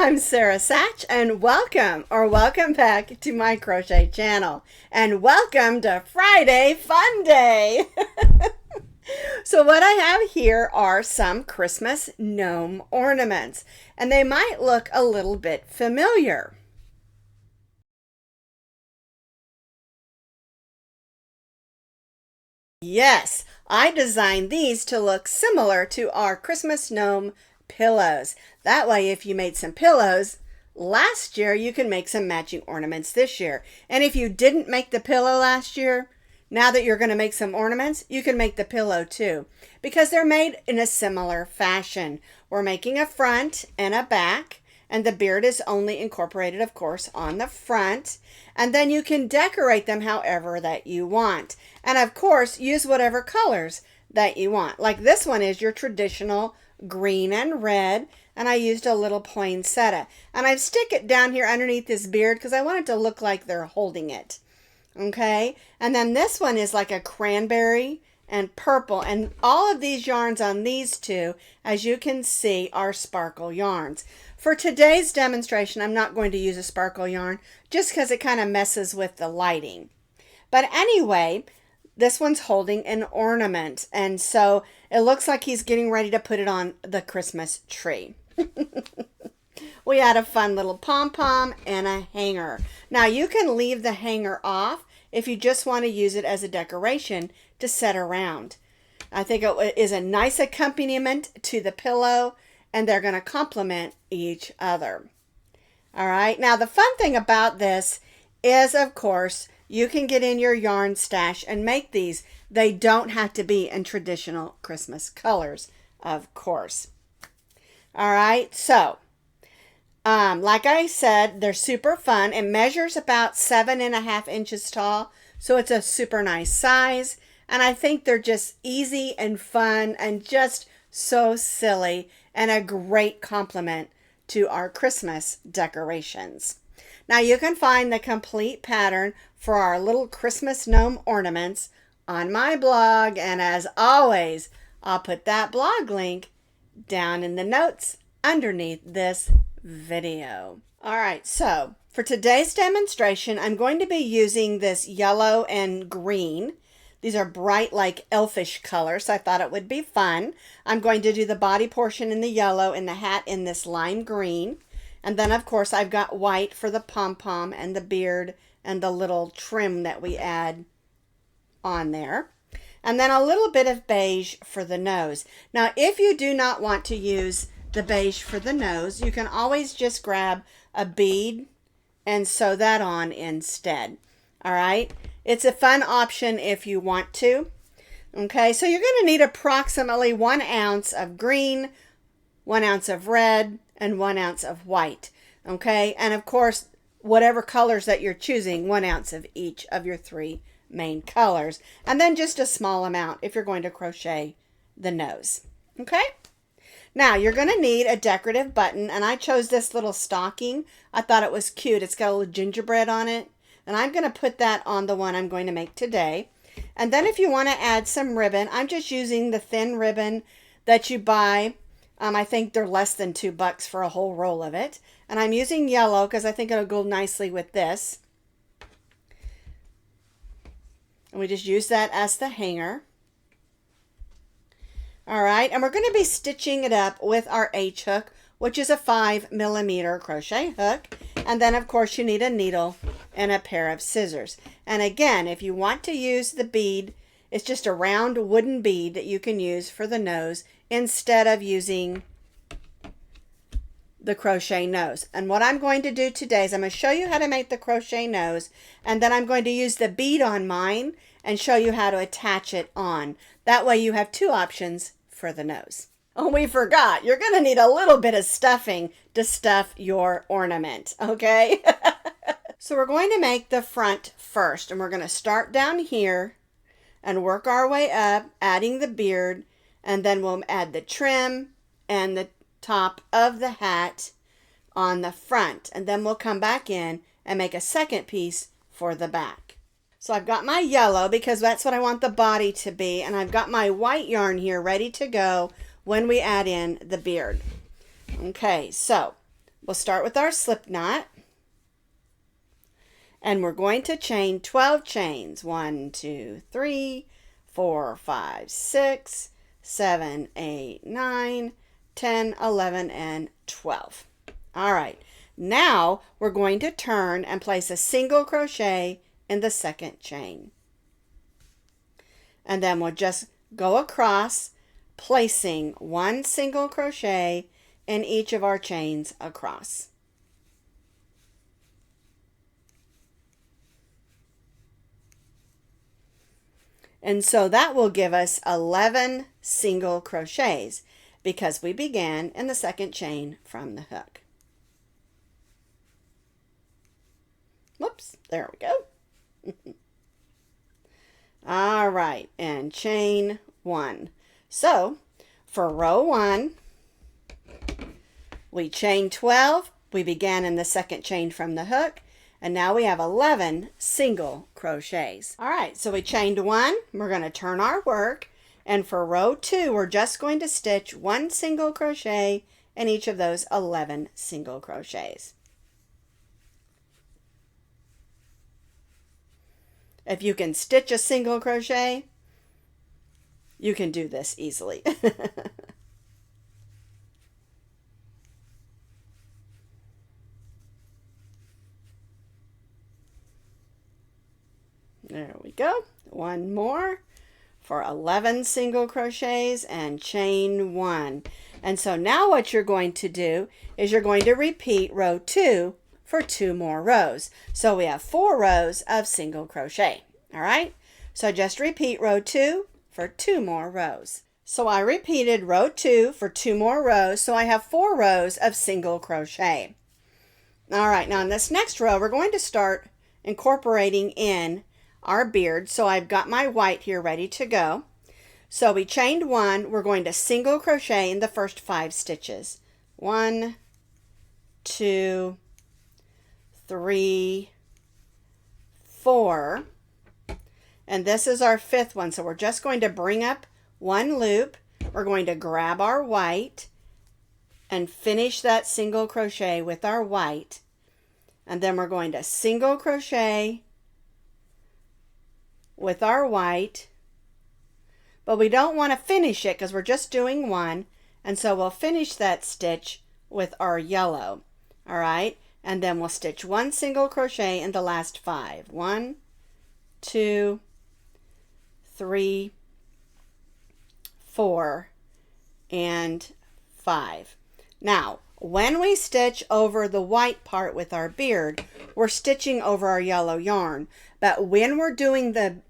I'm Sara Sach, and welcome back to my crochet channel, and welcome to Friday Fun Day. So what I have here are some Christmas gnome ornaments, and they might look a little bit familiar. Yes, I designed these to look similar to our Christmas gnome pillows. That way, if you made some pillows last year, you can make some matching ornaments this year. And if you didn't make the pillow last year, now that you're going to make some ornaments, you can make the pillow too, because they're made in a similar fashion. We're making a front and a back, and the beard is only incorporated, of course, on the front. And then you can decorate them however that you want. And of course, use whatever colors that you want. Like this one is your traditional green and red, and I used a little poinsettia. And I stick it down here underneath this beard because I want it to look like they're holding it. Okay, and then this one is like a cranberry and purple, and all of these yarns on these two, as you can see, are sparkle yarns. For today's demonstration, I'm not going to use a sparkle yarn just because it kind of messes with the lighting. But anyway, this one's holding an ornament, and so it looks like he's getting ready to put it on the Christmas tree. We had a fun little pom-pom and a hanger. Now you can leave the hanger off if you just want to use it as a decoration to set around. I think it is a nice accompaniment to the pillow, and they're going to complement each other. All right, now the fun thing about this is, of course, you can get in your yarn stash and make these. They don't have to be in traditional Christmas colors, of course. All right, so like I said, they're super fun. It measures about 7.5 inches tall, so it's a super nice size. And I think they're just easy and fun and just so silly and a great complement to our Christmas decorations. Now you can find the complete pattern for our little Christmas gnome ornaments on my blog, and as always, I'll put that blog link down in the notes underneath this video. All right, so for today's demonstration, I'm going to be using this yellow and green. These are bright, like elfish colors, so I thought it would be fun. I'm going to do the body portion in the yellow and the hat in this lime green. And then, of course, I've got white for the pom-pom and the beard and the little trim that we add on there. And then a little bit of beige for the nose. Now, if you do not want to use the beige for the nose, you can always just grab a bead and sew that on instead. All right, it's a fun option if you want to. Okay, so you're going to need approximately 1 ounce of green, 1 ounce of red, and 1 ounce of white. Okay, and of course, whatever colors that you're choosing, 1 ounce of each of your 3 main colors, and then just a small amount if you're going to crochet the nose. Okay. Now, you're going to need a decorative button, and I chose this little stocking. I thought it was cute. It's got a little gingerbread on it, and I'm going to put that on the one I'm going to make today. And then if you want to add some ribbon, I'm just using the thin ribbon that you buy. I think they're less than $2 for a whole roll of it. And I'm using yellow because I think it'll go nicely with this. And we just use that as the hanger. All right, and we're going to be stitching it up with our H hook, which is a 5mm crochet hook. And then, of course, you need a needle and a pair of scissors. And again, if you want to use the bead, it's just a round wooden bead that you can use for the nose instead of using the crochet nose. And what I'm going to do today is I'm going to show you how to make the crochet nose, and then I'm going to use the bead on mine and show you how to attach it on. That way you have 2 options for the nose. Oh, we forgot. You're going to need a little bit of stuffing to stuff your ornament, okay? So we're going to make the front first, and we're going to start down here and work our way up, adding the beard, and then we'll add the trim and the top of the hat on the front, and then we'll come back in and make a second piece for the back. So I've got my yellow because that's what I want the body to be, and I've got my white yarn here ready to go when we add in the beard. Okay, so we'll start with our slip knot. And we're going to chain 12 chains. 1, 2, 3, 4, 5, 6, 7, 8, 9, 10, 11, and 12. All right. Now we're going to turn and place a single crochet in the second chain. And then we'll just go across, placing one single crochet in each of our chains across. And so that will give us 11 single crochets because we began in the second chain from the hook. Whoops, there we go. All right, and chain 1. So for row 1, we chain 12. We began in the second chain from the hook. And now we have 11 single crochets. All right, so we chained 1. We're going to turn our work. And for row 2, we're just going to stitch 1 single crochet in each of those 11 single crochets. If you can stitch a single crochet, you can do this easily. There we go. One more for 11 single crochets and chain 1. And so now what you're going to do is you're going to repeat row 2 for 2 more rows. So we have 4 rows of single crochet. All right. So just repeat row 2 for 2 more rows. So I repeated row 2 for 2 more rows. So I have 4 rows of single crochet. All right. Now in this next row, we're going to start incorporating in our beard. So I've got my white here ready to go. So we chained 1. We're going to single crochet in the first 5 stitches. 1, 2, 3, 4. And this is our 5th one. So we're just going to bring up 1 loop. We're going to grab our white and finish that single crochet with our white. And then we're going to single crochet with our white, but we don't want to finish it because we're just doing 1, and so we'll finish that stitch with our yellow. All right, and then we'll stitch 1 single crochet in the last 5. 1, 2, 3, 4, and 5. Now when we stitch over the white part with our beard, we're stitching over our yellow yarn. But when we're doing the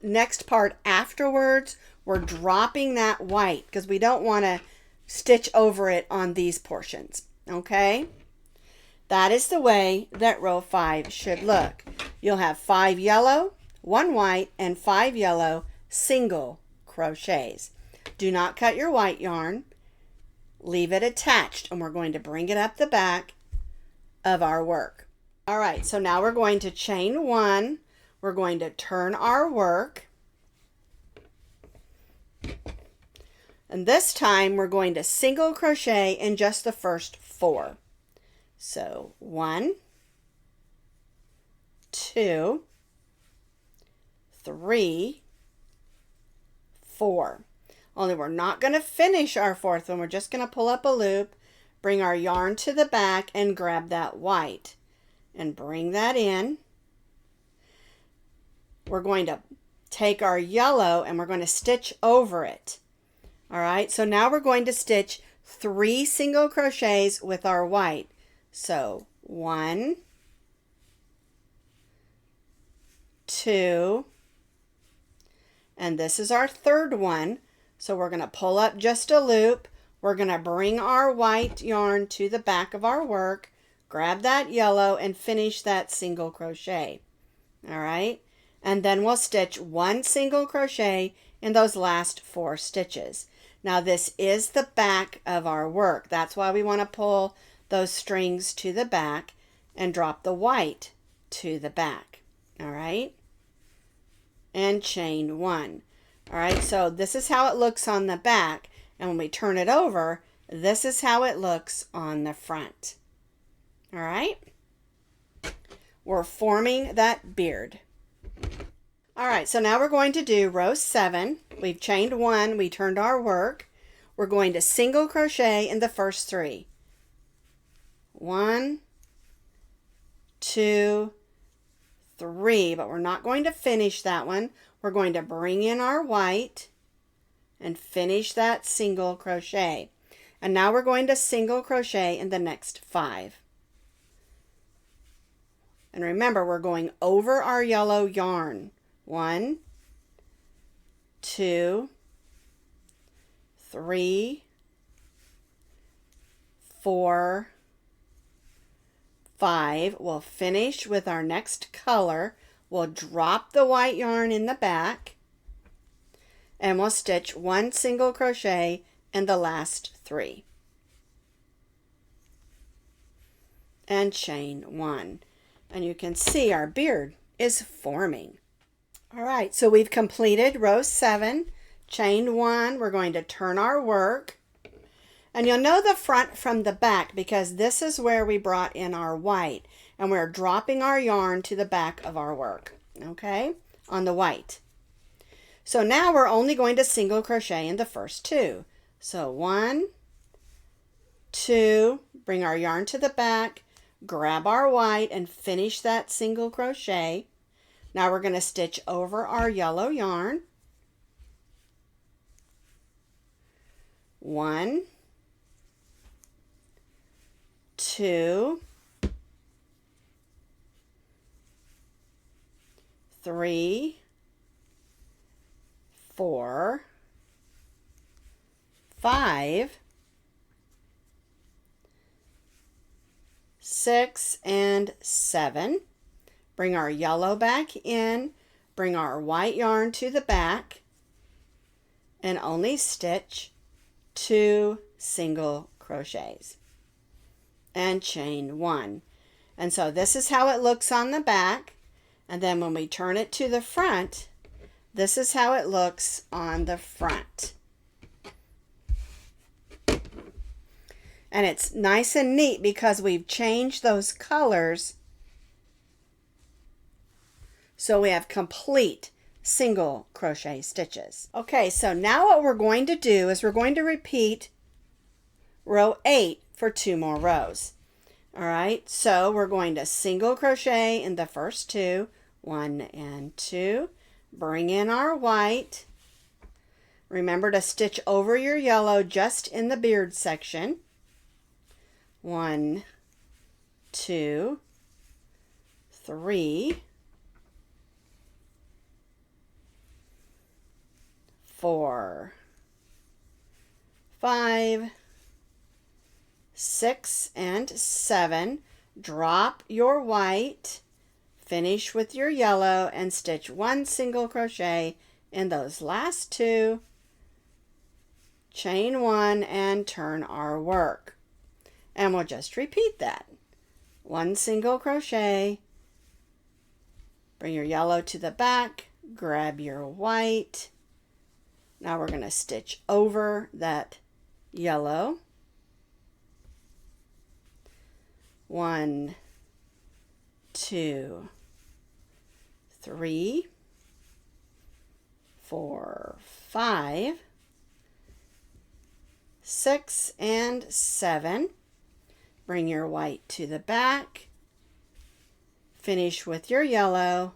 next part afterwards, we're dropping that white because we don't want to stitch over it on these portions. Okay? That is the way that row 5 should look. You'll have 5 yellow, 1 white, and 5 yellow single crochets. Do not cut your white yarn. Leave it attached, and we're going to bring it up the back of our work. All right, so now we're going to chain 1. We're going to turn our work. And this time we're going to single crochet in just the first 4. So 1, 2, 3, 4. Only we're not going to finish our 4th one. We're just going to pull up a loop, bring our yarn to the back, and grab that white. And bring that in. We're going to take our yellow and we're going to stitch over it. All right, so now we're going to stitch 3 single crochets with our white. So 1, 2, and this is our 3rd one. So we're going to pull up just a loop. We're going to bring our white yarn to the back of our work, grab that yellow, and finish that single crochet. All right, and then we'll stitch 1 single crochet in those last 4 stitches. Now this is the back of our work. That's why we want to pull those strings to the back and drop the white to the back. All right, and chain 1. All right, so this is how it looks on the back, and when we turn it over, This is how it looks on the front. All right? We're forming that beard. All right, so now we're going to do row 7. We've chained 1, we turned our work. We're going to single crochet in the first 3. 1, 2, 3, but we're not going to finish that one. We're going to bring in our white and finish that single crochet. And now we're going to single crochet in the next 5. And remember, we're going over our yellow yarn. 1, 2, 3, 4, 5. We'll finish with our next color. We'll drop the white yarn in the back and we'll stitch 1 single crochet in the last 3 and chain 1. And you can see our beard is forming. All right, so we've completed row 7, chained 1. We're going to turn our work. And you'll know the front from the back because this is where we brought in our white. And we're dropping our yarn to the back of our work, okay, on the white. So now we're only going to single crochet in the first 2. So 1, 2, bring our yarn to the back, grab our white and finish that single crochet. Now we're going to stitch over our yellow yarn. 1, 2, 3, 4, 5, 6, and 7. Bring our yellow back in, bring our white yarn to the back, and only stitch 2 single crochets and chain 1. And so this is how it looks on the back. And then when we turn it to the front, this is how it looks on the front. And it's nice and neat because we've changed those colors so we have complete single crochet stitches. Okay, so now what we're going to do is we're going to repeat row 8 for 2 more rows. All right, so we're going to single crochet in the first 2, 1 and 2, bring in our white. Remember to stitch over your yellow just in the beard section. 1, 2, 3, 4, 5, 6, and 7. Drop your white, finish with your yellow, and stitch 1 single crochet in those last 2. Chain 1 and turn our work. And we'll just repeat that. 1 single crochet, bring your yellow to the back, grab your white. Now we're going to stitch over that yellow. 1, 2, 3, 4, 5, 6, and 7. Bring your white to the back, finish with your yellow,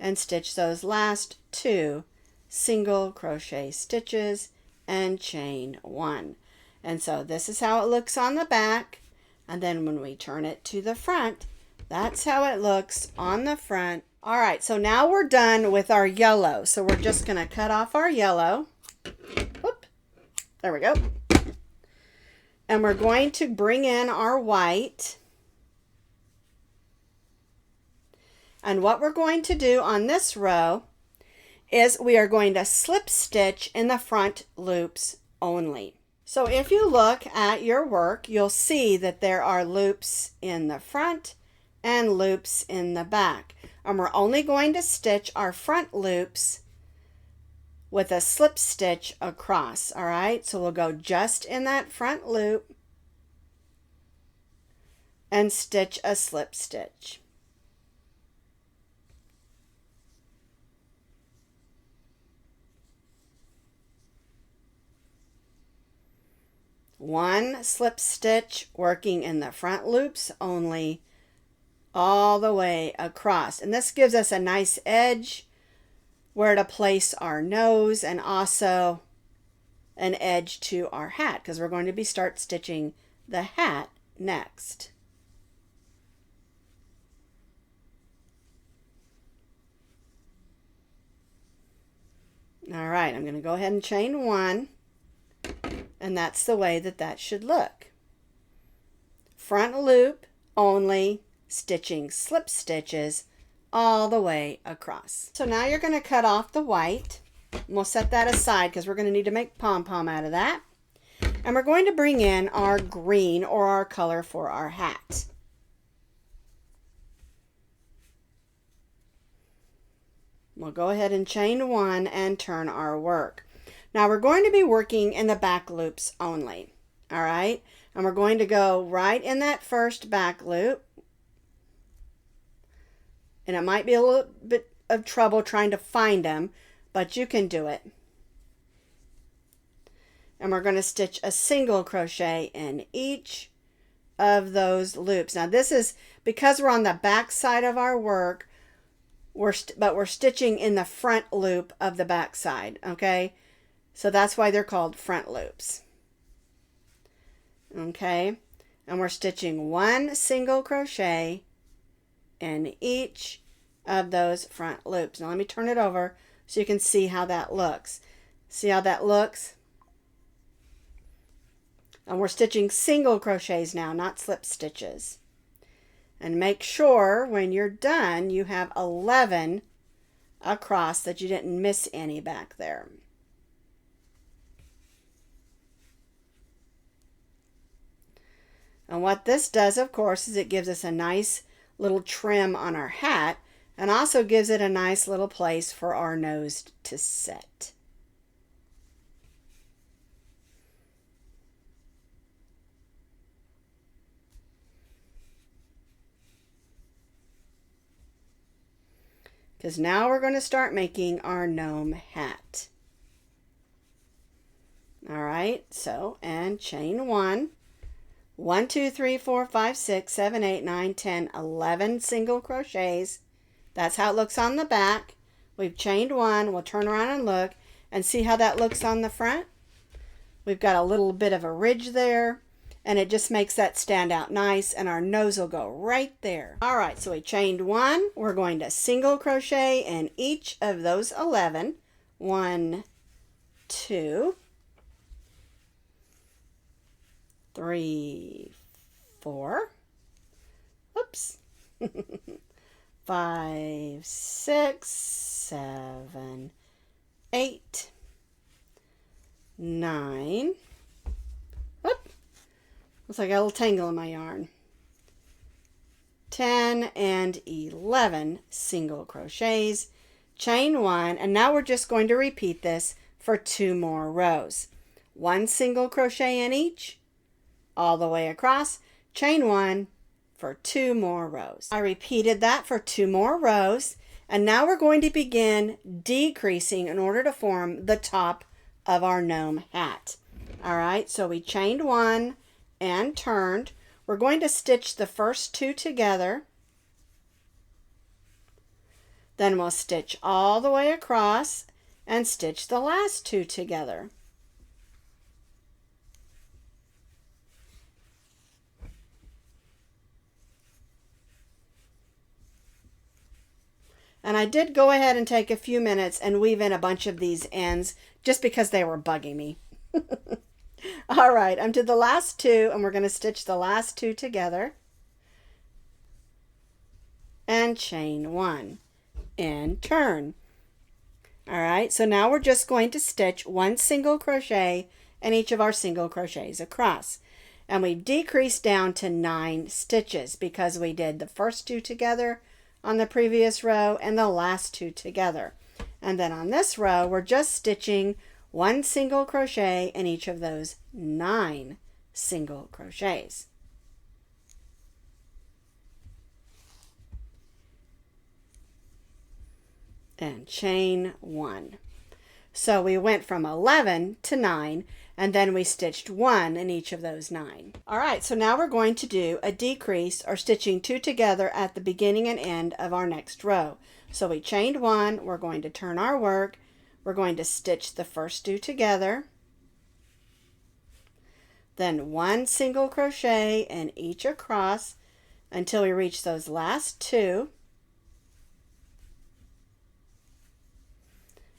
and stitch those last 2 single crochet stitches and chain 1. And so this is how it looks on the back, and then when we turn it to the front, that's how it looks on the front. All right, so now we're done with our yellow. So we're just going to cut off our yellow. Whoop, there we go. And we're going to bring in our white. And what we're going to do on this row is we are going to slip stitch in the front loops only. So if you look at your work, you'll see that there are loops in the front and loops in the back. And we're only going to stitch our front loops with a slip stitch across. All right, so we'll go just in that front loop and stitch a slip stitch. One slip stitch working in the front loops only, all the way across. And this gives us a nice edge where to place our nose, and also an edge to our hat, because we're going to start stitching the hat next. All right, I'm going to go ahead and chain one, and that's the way that should look. Front loop only, stitching slip stitches all the way across. So now you're going to cut off the white. We'll set that aside because we're going to need to make pom-pom out of that. And we're going to bring in our green, or our color for our hat. We'll go ahead and chain one and turn our work. Now we're going to be working in the back loops only. All right, and we're going to go right in that first back loop. And it might be a little bit of trouble trying to find them, but you can do it. And we're going to stitch a single crochet in each of those loops. Now this is because we're on the back side of our work, but we're stitching in the front loop of the back side, okay? So that's why they're called front loops. Okay, and we're stitching one single crochet in each of those front loops. Now let me turn it over so you can see how that looks. See how that looks? And we're stitching single crochets now, not slip stitches. And make sure when you're done you have 11 across, that you didn't miss any back there. And what this does, of course, is it gives us a nice little trim on our hat, and also gives it a nice little place for our nose to sit. Because now we're going to start making our gnome hat. All right, so, and chain one. 1, 2, 3, 4, 5, 6, 7, 8, 9, 10, 11 single crochets. That's how it looks on the back. We've chained one. We'll turn around and look and see how that looks on the front. We've got a little bit of a ridge there, and it just makes that stand out nice, and our nose will go right there. All right, so we chained one. We're going to single crochet in each of those 11. 1, 2, 3, 4, oops, 5, 6, 7, 8, 9, whoop, looks like I got a little tangle in my yarn, 10 and 11 single crochets, chain one, and now we're just going to repeat this for 2 more rows. 1 single crochet in each, all the way across, chain one for 2 more rows. I repeated that for 2 more rows, and now we're going to begin decreasing in order to form the top of our gnome hat. All right, so we chained one and turned. We're going to stitch the first 2 together. Then we'll stitch all the way across and stitch the last 2 together. And I did go ahead and take a few minutes and weave in a bunch of these ends just because they were bugging me. All right, I'm to the last 2, and we're going to stitch the last 2 together. And chain one and turn. All right, so now we're just going to stitch 1 single crochet in each of our single crochets across. And we've decreased down to 9 stitches because we did the first 2 together on the previous row and the last 2 together. And then on this row, we're just stitching 1 single crochet in each of those 9 single crochets. And chain 1. So we went from 11 to 9, and then we stitched 1 in each of those 9. All right, so now we're going to do a decrease, or stitching 2 together at the beginning and end of our next row. So we chained 1, we're going to turn our work, we're going to stitch the first 2 together, then 1 single crochet in each across until we reach those last 2.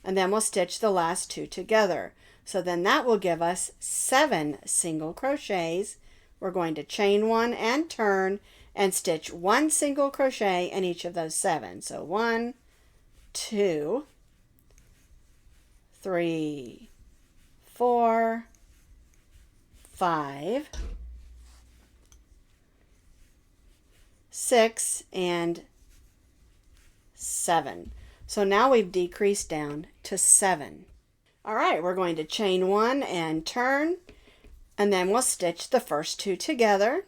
And then we'll stitch the last 2 together. So then that will give us 7 single crochets. We're going to chain 1 and turn and stitch 1 single crochet in each of those 7. So 1, 2, 3, 4, 5, 6, and 7. So now we've decreased down to 7. All right, we're going to chain 1 and turn, and then we'll stitch the first 2 together.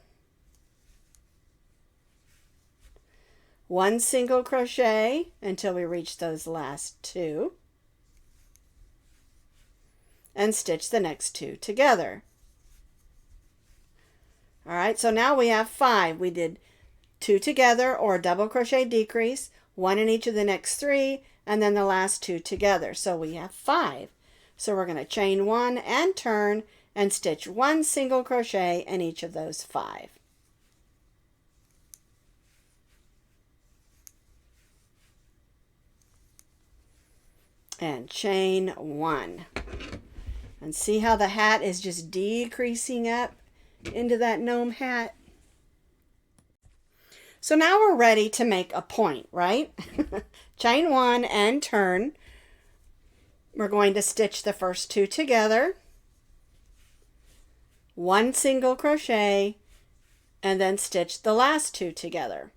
1 single crochet until we reach those last 2. And stitch the next 2 together. All right, so now we have 5. We did 2 together, or a double crochet decrease, 1 in each of the next 3, and then the last 2 together. So we have 5. So we're going to chain 1 and turn and stitch 1 single crochet in each of those 5. And chain 1. And see how the hat is just decreasing up into that gnome hat? So now we're ready to make a point, right? Chain 1 and turn. We're going to stitch the first 2 together, 1 single crochet, and then stitch the last 2 together.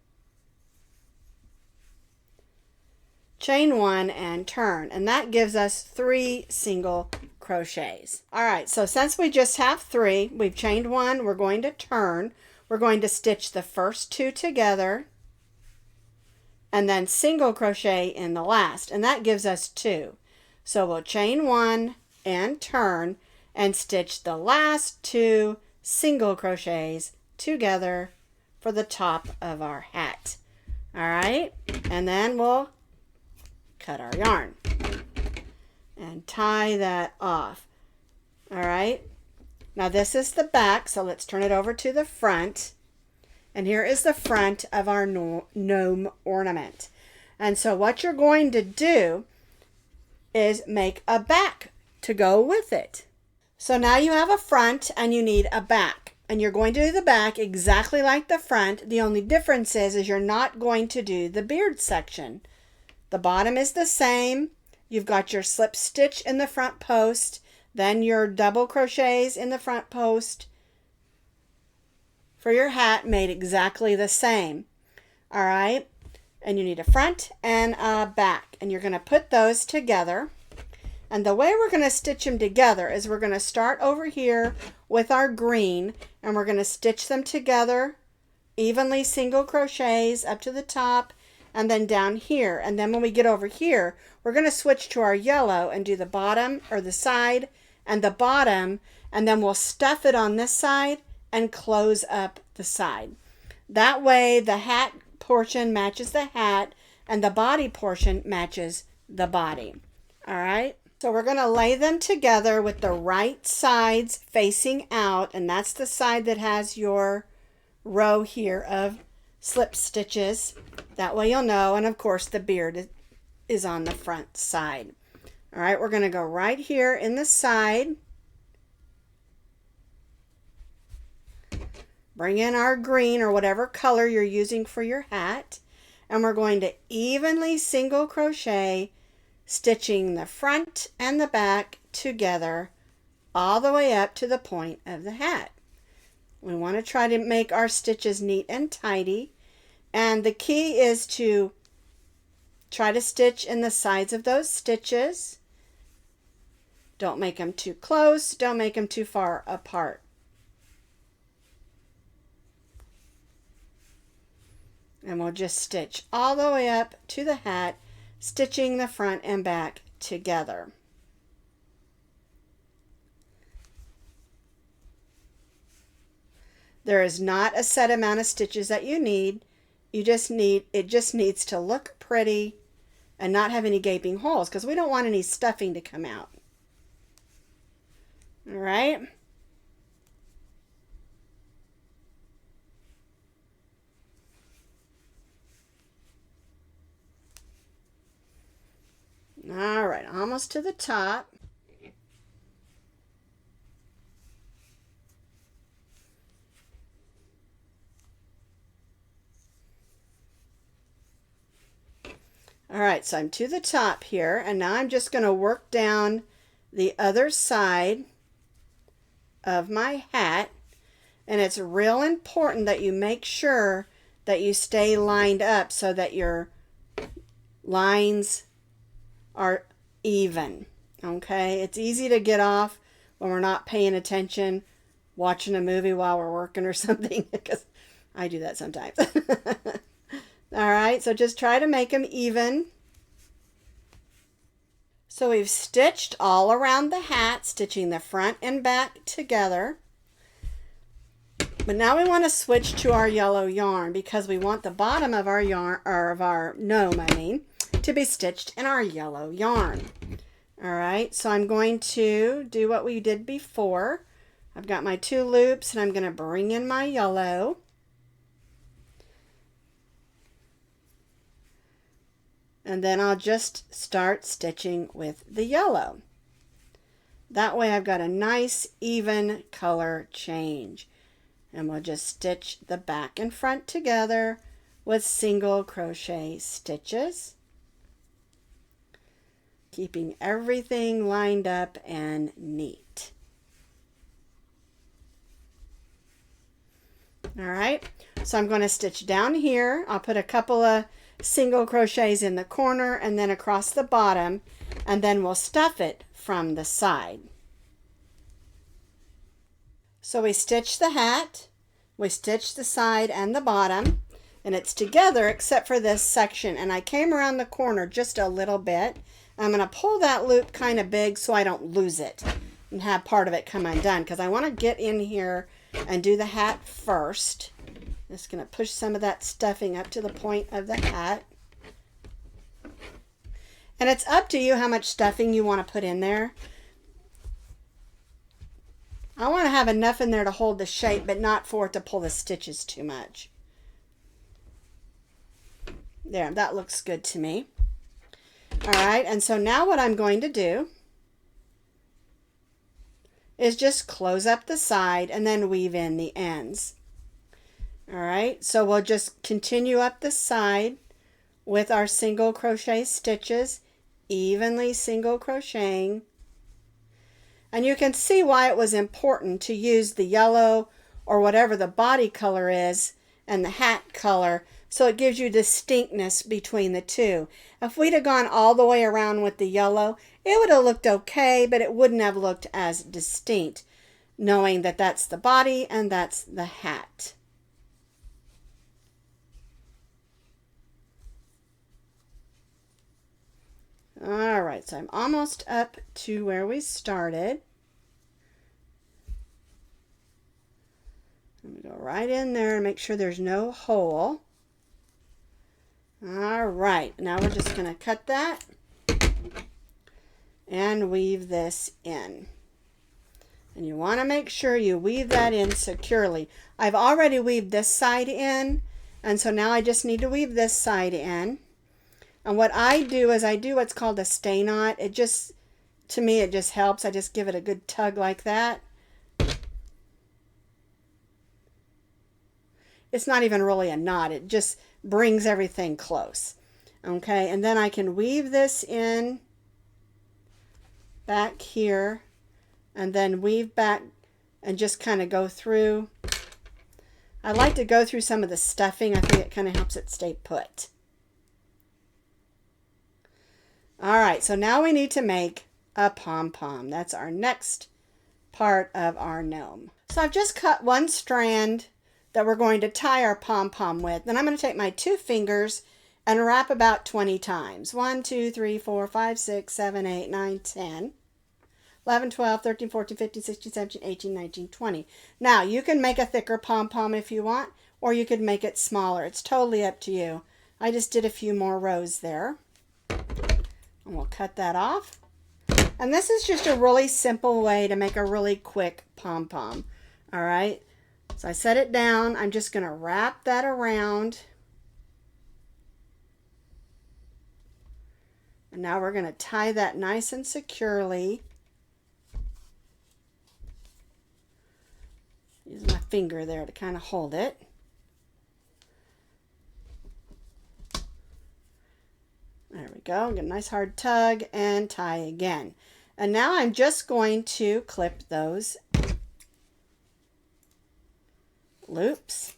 Chain 1 and turn, and that gives us 3 single crochets. All right, so since we just have 3, we've chained 1, we're going to turn. We're going to stitch the first 2 together and then single crochet in the last, and that gives us 2. So we'll chain 1 and turn and stitch the last 2 single crochets together for the top of our hat. All right, and then we'll cut our yarn and tie that off. All right. Now this is the back, so let's turn it over to the front. And here is the front of our gnome ornament. And so what you're going to do is make a back to go with it. So now you have a front and you need a back. And you're going to do the back exactly like the front. The only difference is you're not going to do the beard section. The bottom is the same. You've got your slip stitch in the front post. Then your double crochets in the front post for your hat made exactly the same. All right, and you need a front and a back, and you're going to put those together. And the way we're going to stitch them together is we're going to start over here with our green, and we're going to stitch them together evenly, single crochets up to the top and then down here. And then when we get over here, we're going to switch to our yellow and do the bottom, or the side and the bottom, and then we'll stuff it on this side and close up the side. That way the hat portion matches the hat and the body portion matches the body. All right, so we're going to lay them together with the right sides facing out, and that's the side that has your row here of slip stitches. That way you'll know. And of course the beard is on the front side. All right, we're going to go right here in the side. Bring in our green or whatever color you're using for your hat. And we're going to evenly single crochet, stitching the front and the back together all the way up to the point of the hat. We want to try to make our stitches neat and tidy. And the key is to try to stitch in the sides of those stitches. Don't make them too close. Don't make them too far apart. And we'll just stitch all the way up to the hat, stitching the front and back together. There is not a set amount of stitches that you need. It just needs to look pretty and not have any gaping holes, because we don't want any stuffing to come out. All right. All right, almost to the top. All right, so I'm to the top here, and now I'm just going to work down the other side of my hat. And it's real important that you make sure that you stay lined up so that your lines are even. Okay, it's easy to get off when we're not paying attention, watching a movie while we're working or something, because I do that sometimes. All right, so just try to make them even. So we've stitched all around the hat, stitching the front and back together. But now we want to switch to our yellow yarn, because we want the bottom of our yarn, or of our gnome, to be stitched in our yellow yarn. All right, so I'm going to do what we did before. I've got my 2 loops, and I'm going to bring in my yellow. And then I'll just start stitching with the yellow. That way I've got a nice even color change. And we'll just stitch the back and front together with single crochet stitches, keeping everything lined up and neat. All right, so I'm going to stitch down here. I'll put a couple of single crochets in the corner and then across the bottom, and then we'll stuff it from the side. So we stitch the hat, we stitch the side and the bottom, and it's together except for this section, and I came around the corner just a little bit. I'm going to pull that loop kind of big so I don't lose it and have part of it come undone, because I want to get in here and do the hat first. Just going to push some of that stuffing up to the point of the hat. And it's up to you how much stuffing you want to put in there. I want to have enough in there to hold the shape, but not for it to pull the stitches too much. There, that looks good to me. All right, and so now what I'm going to do is just close up the side and then weave in the ends. All right, so we'll just continue up the side with our single crochet stitches, evenly single crocheting. And you can see why it was important to use the yellow or whatever the body color is and the hat color, so it gives you distinctness between the two. If we'd have gone all the way around with the yellow, it would have looked okay, but it wouldn't have looked as distinct, knowing that that's the body and that's the hat. All right, so I'm almost up to where we started. I'm going to go right in there and make sure there's no hole. All right, now we're just going to cut that and weave this in. And you want to make sure you weave that in securely. I've already weaved this side in, and so now I just need to weave this side in. And what I do is I do what's called a stay knot. It just, to me, it just helps. I just give it a good tug like that. It's not even really a knot. It just brings everything close. Okay, and then I can weave this in back here and then weave back and just kind of go through. I like to go through some of the stuffing. I think it kind of helps it stay put. All right, so now we need to make a pom-pom. That's our next part of our gnome. So I've just cut one strand that we're going to tie our pom-pom with. Then I'm going to take my 2 fingers and wrap about 20 times. 1, 2, 3, 4, 5, 6, 7, 8, 9, 10, 11, 12, 13, 14, 15, 16, 17, 18, 19, 20. Now, you can make a thicker pom-pom if you want, or you could make it smaller. It's totally up to you. I just did a few more rows there. And we'll cut that off. And this is just a really simple way to make a really quick pom-pom. All right. So I set it down. I'm just going to wrap that around. And now we're going to tie that nice and securely. Use my finger there to kind of hold it. There we go. Get a nice hard tug and tie again. And now I'm just going to clip those loops.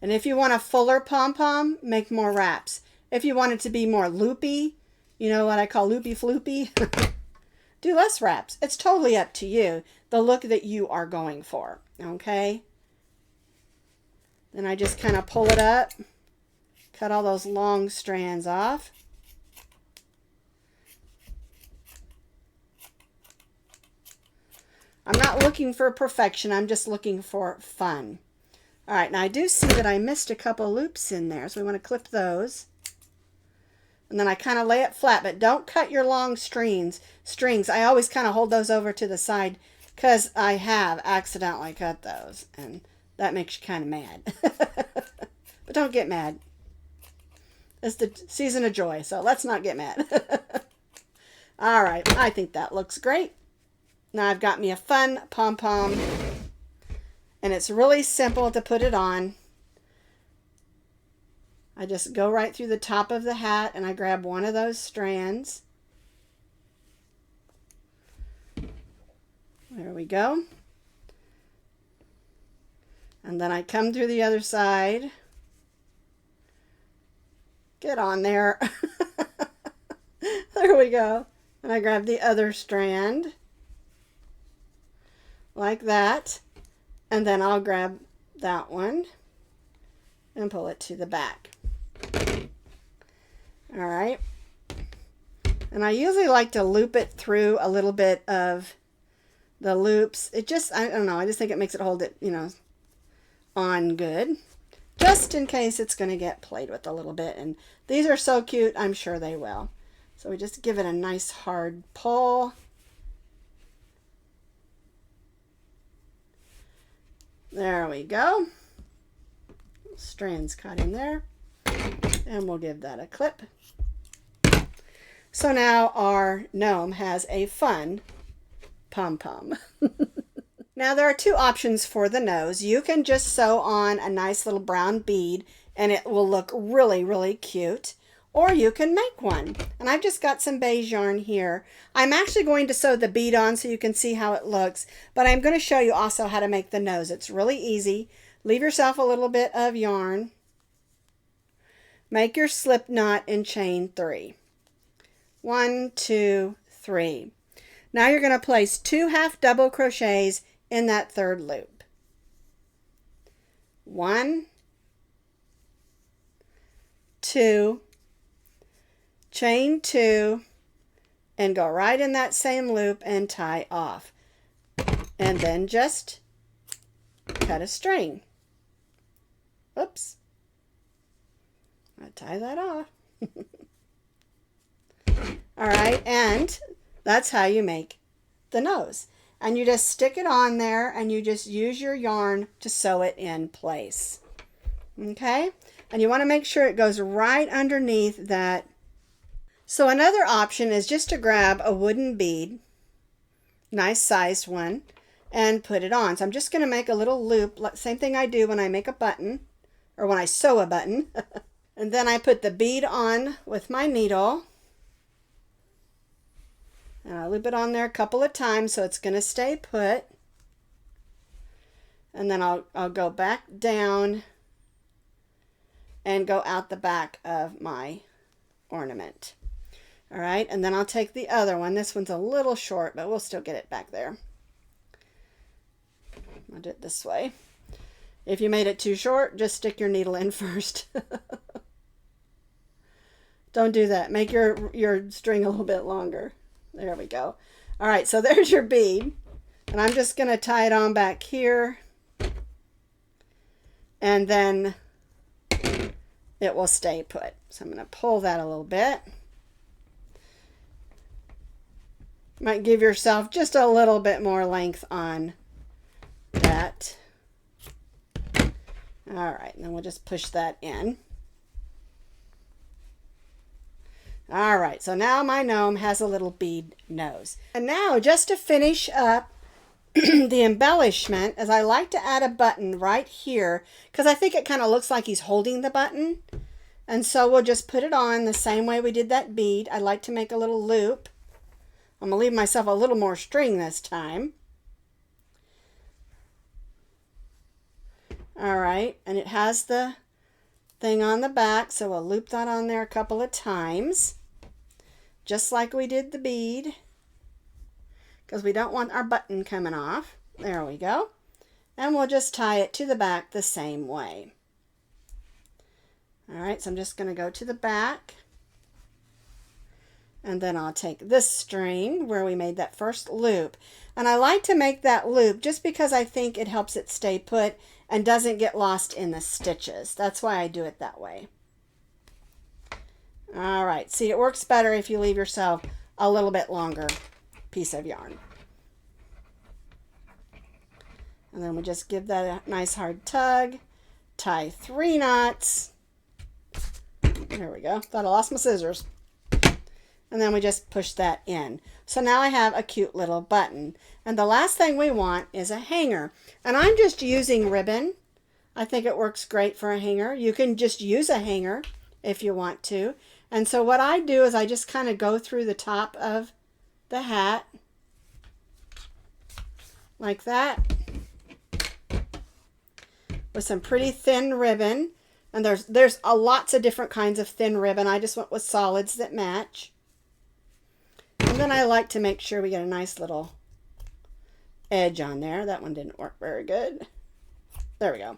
And if you want a fuller pom-pom, make more wraps. If you want it to be more loopy, you know what I call loopy floopy, do less wraps. It's totally up to you, the look that you are going for, okay? Then I just kind of pull it up, cut all those long strands off. I'm not looking for perfection, I'm just looking for fun. All right, now I do see that I missed a couple loops in there, so we want to clip those. And then I kind of lay it flat, but don't cut your long strings. I always kind of hold those over to the side because I have accidentally cut those, and that makes you kind of mad. But don't get mad. It's the season of joy, so let's not get mad. All right, I think that looks great. Now I've got me a fun pom-pom, and it's really simple to put it on. I just go right through the top of the hat, and I grab one of those strands. There we go. And then I come through the other side. Get on there. There we go. And I grab the other strand. Like that. And then I'll grab that one and pull it to the back. All right. And I usually like to loop it through a little bit of the loops. It just, I don't know, I just think it makes it hold it, you know, on good. Just in case it's going to get played with a little bit. And these are so cute, I'm sure they will. So we just give it a nice hard pull. There we go. Strands caught in there. And we'll give that a clip. So now our gnome has a fun pom-pom. Now there are 2 options for the nose. You can just sew on a nice little brown bead and it will look really, really cute. Or you can make one. And I've just got some beige yarn here. I'm actually going to sew the bead on so you can see how it looks. But I'm going to show you also how to make the nose. It's really easy. Leave yourself a little bit of yarn. Make your slip knot and chain 3. 1, 2, 3. Now you're going to place 2 half double crochets in that 3rd loop. 1, 2, chain 2, and go right in that same loop and tie off. And then just cut a string. Oops. I tie that off. All right, and that's how you make the nose. And you just stick it on there and you just use your yarn to sew it in place. Okay? And you want to make sure it goes right underneath that. So another option is just to grab a wooden bead, nice sized one, and put it on. So I'm just going to make a little loop, same thing I do when I make a button, or when I sew a button. And then I put the bead on with my needle. And I loop it on there a couple of times so it's going to stay put. And then I'll go back down and go out the back of my ornament. All right, and then I'll take the other one. This one's a little short, but we'll still get it back there. I'll do it this way. If you made it too short, just stick your needle in first. Don't do that. Make your string a little bit longer. There we go. All right, so there's your bead. And I'm just going to tie it on back here. And then it will stay put. So I'm going to pull that a little bit. Might give yourself just a little bit more length on that. All right, and then we'll just push that in. All right, so now my gnome has a little bead nose. And now just to finish up the embellishment, as I like to add a button right here because I think it kind of looks like he's holding the button. And so we'll just put it on the same way we did that bead. I like to make a little loop. I'm going to leave myself a little more string this time. All right, and it has the thing on the back, so we'll loop that on there a couple of times, just like we did the bead, because we don't want our button coming off. There we go. And we'll just tie it to the back the same way. All right, so I'm just going to go to the back. And then I'll take this string where we made that first loop. And I like to make that loop just because I think it helps it stay put and doesn't get lost in the stitches. That's why I do it that way. All right, see, it works better if you leave yourself a little bit longer piece of yarn. And then we just give that a nice hard tug, tie 3 knots. There we go. Thought I lost my scissors. And then we just push that in. So now I have a cute little button. And the last thing we want is a hanger. And I'm just using ribbon. I think it works great for a hanger. You can just use a hanger if you want to. And so what I do is I just kind of go through the top of the hat like that with some pretty thin ribbon. And there's lots of different kinds of thin ribbon. I just went with solids that match. And then I like to make sure we get a nice little edge on there. That one didn't work very good. There we go.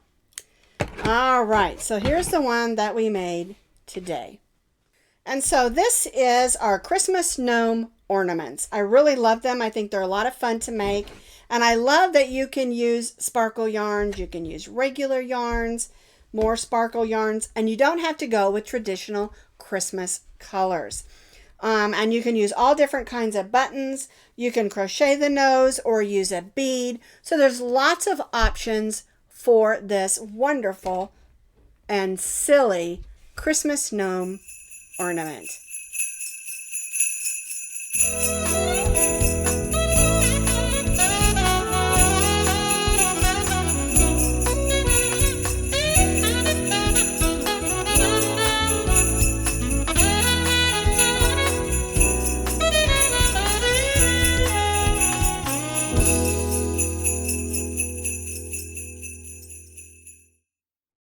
All right, so here's the one that we made today. And so this is our Christmas gnome ornaments. I really love them. I think they're a lot of fun to make. And I love that you can use sparkle yarns. You can use regular yarns, more sparkle yarns, and you don't have to go with traditional Christmas colors. And you can use all different kinds of buttons. You can crochet the nose or use a bead. So there's lots of options for this wonderful and silly Christmas gnome ornament.